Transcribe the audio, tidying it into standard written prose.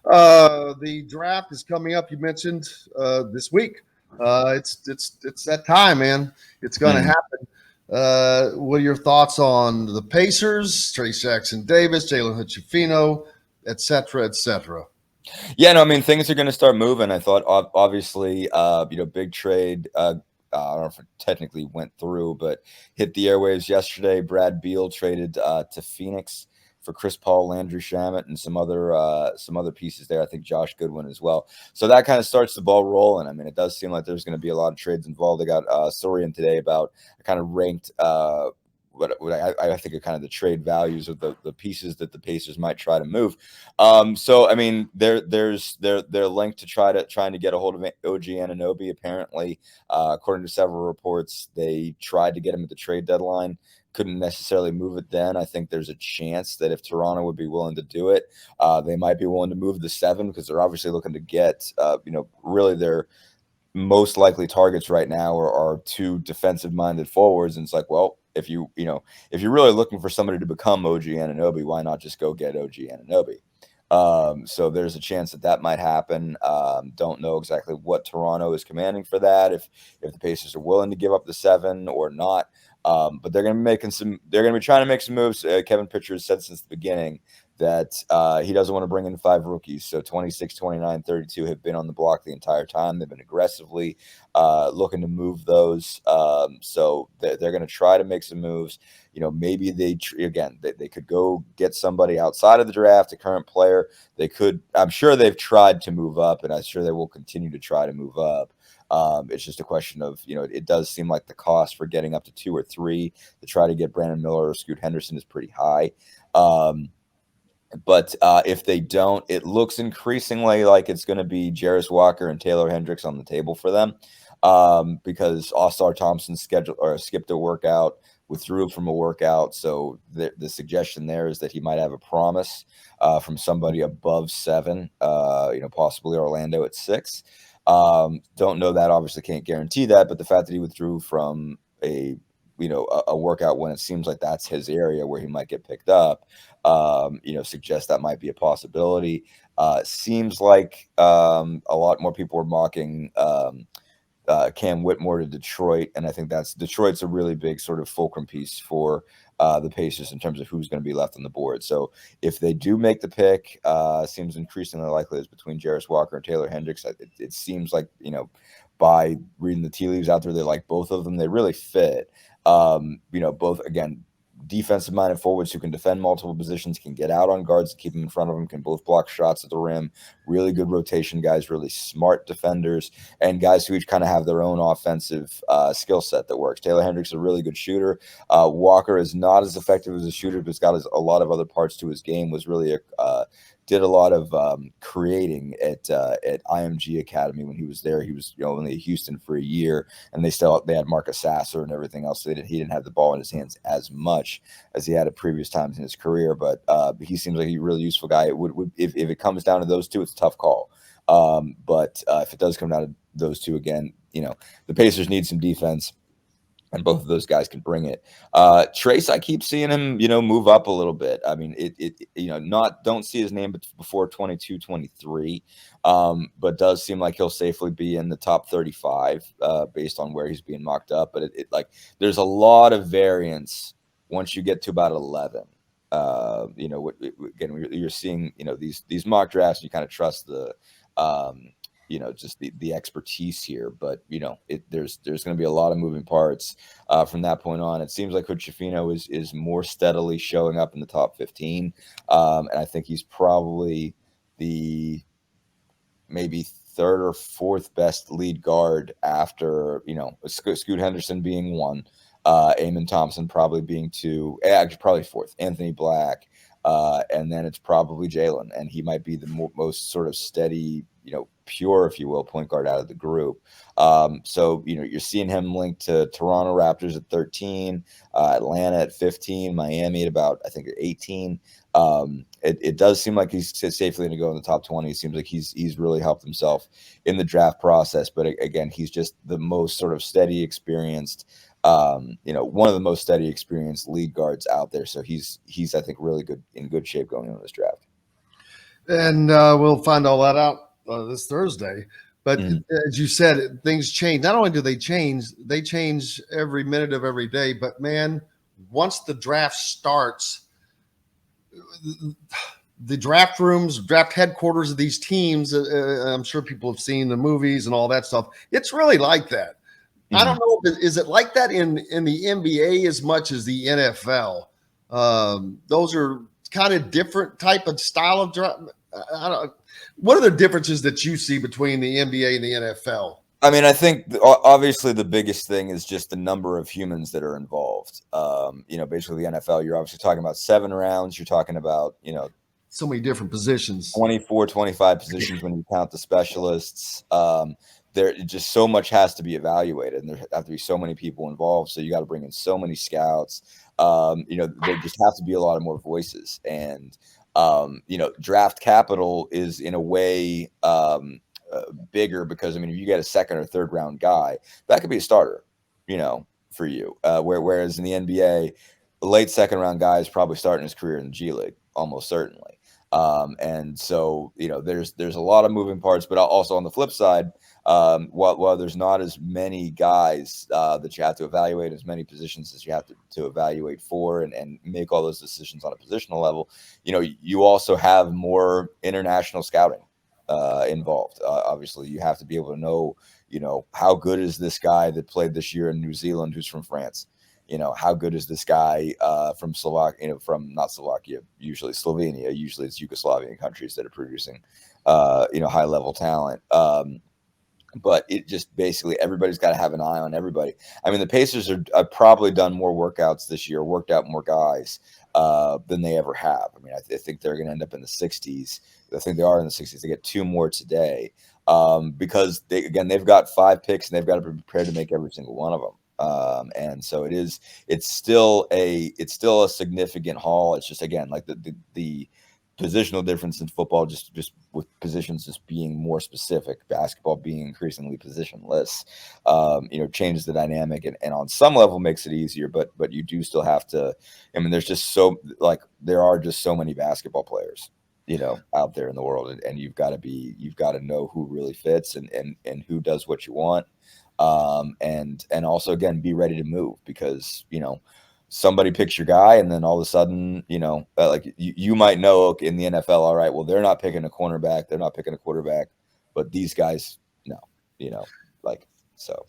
The draft is coming up. You mentioned this week. It's that time, man. It's going to Hmm. happen. What are your thoughts on the Pacers, Trace Jackson Davis, Jalen Hood-Schifino, et cetera, et cetera? Yeah, no, I mean things are going to start moving. I thought obviously, big trade. I don't know if it technically went through, but hit the airwaves yesterday. Brad Beal traded to Phoenix for Chris Paul, Landry Shamet, and some other pieces there. I think Josh Goodwin as well. So that kind of starts the ball rolling. I mean, it does seem like there's going to be a lot of trades involved. I got a story in today about I kind of ranked. What I think are kind of the trade values of the pieces that the Pacers might try to move. So I mean, they're linked to trying to get a hold of OG Anunoby. Apparently, according to several reports, they tried to get him at the trade deadline. Couldn't necessarily move it then. I think there's a chance that if Toronto would be willing to do it, they might be willing to move the 7 because they're obviously looking to get, really their most likely targets right now are two defensive minded forwards. And it's like, well, if you're really looking for somebody to become OG Anunoby, why not just go get OG Anunoby? So there's a chance that might happen. Don't know exactly what Toronto is commanding for that. If the Pacers are willing to give up the 7 or not. But they're going to be making some. They're going to be trying to make some moves. Kevin Pitcher has said since the beginning that he doesn't want to bring in 5 rookies. So 26, 29, 32 have been on the block the entire time. They've been aggressively looking to move those. So they're going to try to make some moves. Maybe they could go get somebody outside of the draft, a current player. They could. I'm sure they've tried to move up, and I'm sure they will continue to try to move up. It's just a question of, it does seem like the cost for getting up to 2 or 3 to try to get Brandon Miller or Scoot Henderson is pretty high. But if they don't, it looks increasingly like it's going to be Jarris Walker and Taylor Hendricks on the table for them, because All-Star Thompson skipped a workout, withdrew from a workout. So the suggestion there is that he might have a promise from somebody above 7, possibly Orlando at 6. Don't know that, obviously can't guarantee that, but the fact that he withdrew from a workout when it seems like that's his area where he might get picked up, suggests that might be a possibility. Seems like a lot more people are mocking Cam Whitmore to Detroit, and I think Detroit's a really big sort of fulcrum piece for the Pacers in terms of who's going to be left on the board. So if they do make the pick, seems increasingly likely it's between Jarris Walker and Taylor Hendricks. It seems like, by reading the tea leaves out there, they like both of them. They really fit. Both, again, defensive minded forwards who can defend multiple positions, can get out on guards and keep them in front of them, can both block shots at the rim. Really good rotation guys, really smart defenders, and guys who each kind of have their own offensive skill set that works. Taylor Hendricks is a really good shooter. Walker is not as effective as a shooter, but he's got a lot of other parts to his game. Was really did a lot of creating at IMG Academy when he was there. He was only at Houston for a year, and they had Marcus Sasser and everything else. So he didn't have the ball in his hands as much as he had at previous times in his career. But he seems like a really useful guy. If it comes down to those two, it's a tough call. But if it does come down to those two again, the Pacers need some defense, and both of those guys can bring it. Trace, I keep seeing him, move up a little bit. I mean, don't see his name before 22, 23, but does seem like he'll safely be in the top 35 based on where he's being mocked up. But there's a lot of variance once you get to about 11. Again, you're seeing, these mock drafts, you kind of trust the, just the expertise here, but there's going to be a lot of moving parts from that point on. It seems like Hood-Schifino is more steadily showing up in the top 15, and I think he's probably the maybe 3rd or 4th best lead guard after Scoot Henderson being 1, Amon Thompson probably being 2, actually probably 4th, Anthony Black. And then it's probably Jalen, and he might be the most sort of steady, pure, if you will, point guard out of the group. So you're seeing him linked to Toronto Raptors at 13, Atlanta at 15, Miami at about, I think, at 18. It does seem like he's safely going to go in the top 20. It seems like he's really helped himself in the draft process. But again, he's just the most sort of steady, experienced, one of the most steady, experienced lead guards out there. So he's I think really in good shape going into this draft. And we'll find all that out this Thursday. But as you said, things change. Not only do they change every minute of every day. But man, once the draft starts, the draft rooms, draft headquarters of these teams, I'm sure people have seen the movies and all that stuff. It's really like that. I don't know. Is it like that in the NBA as much as the NFL? Those are kind of different type of style of draft. I don't. What are the differences that you see between the NBA and the NFL? I mean, I think obviously the biggest thing is just the number of humans that are involved. Basically the NFL, you're obviously talking about 7 rounds. You're talking about, So many different positions. 24, 25 positions when you count the specialists. There just so much has to be evaluated, and there have to be so many people involved. So you got to bring in so many scouts. There just have to be a lot of more voices, and draft capital is in a way bigger because if you get a 2nd or 3rd round guy, that could be a starter, for you. Whereas in the NBA, the late 2nd round guy is probably starting his career in the G League, almost certainly. And so, there's a lot of moving parts, but also on the flip side, while there's not as many guys that you have to evaluate, as many positions as you have to evaluate for and make all those decisions on a positional level, you also have more international scouting involved. Obviously, you have to be able to know, how good is this guy that played this year in New Zealand who's from France? How good is this guy from from not Slovakia, usually Slovenia, usually it's Yugoslavian countries that are producing, high level talent. But it just basically everybody's got to have an eye on everybody. I mean, the Pacers have probably done more workouts this year, worked out more guys than they ever have. I mean, I think they're going to end up in the 60s. I think they are in the 60s. They get 2 more today because they've got 5 picks and they've got to be prepared to make every single one of them. And so it's still a significant haul. It's just, again, like the positional difference in football, just with positions just being more specific, basketball being increasingly positionless, changes the dynamic and on some level makes it easier, but you do still have to, there's just there are just so many basketball players, out there in the world, and you've got to know who really fits and who does what you want. And also, again, be ready to move because, somebody picks your guy and then all of a sudden, you might know in the NFL, all right, well, they're not picking a cornerback, they're not picking a quarterback, but these guys, no, so.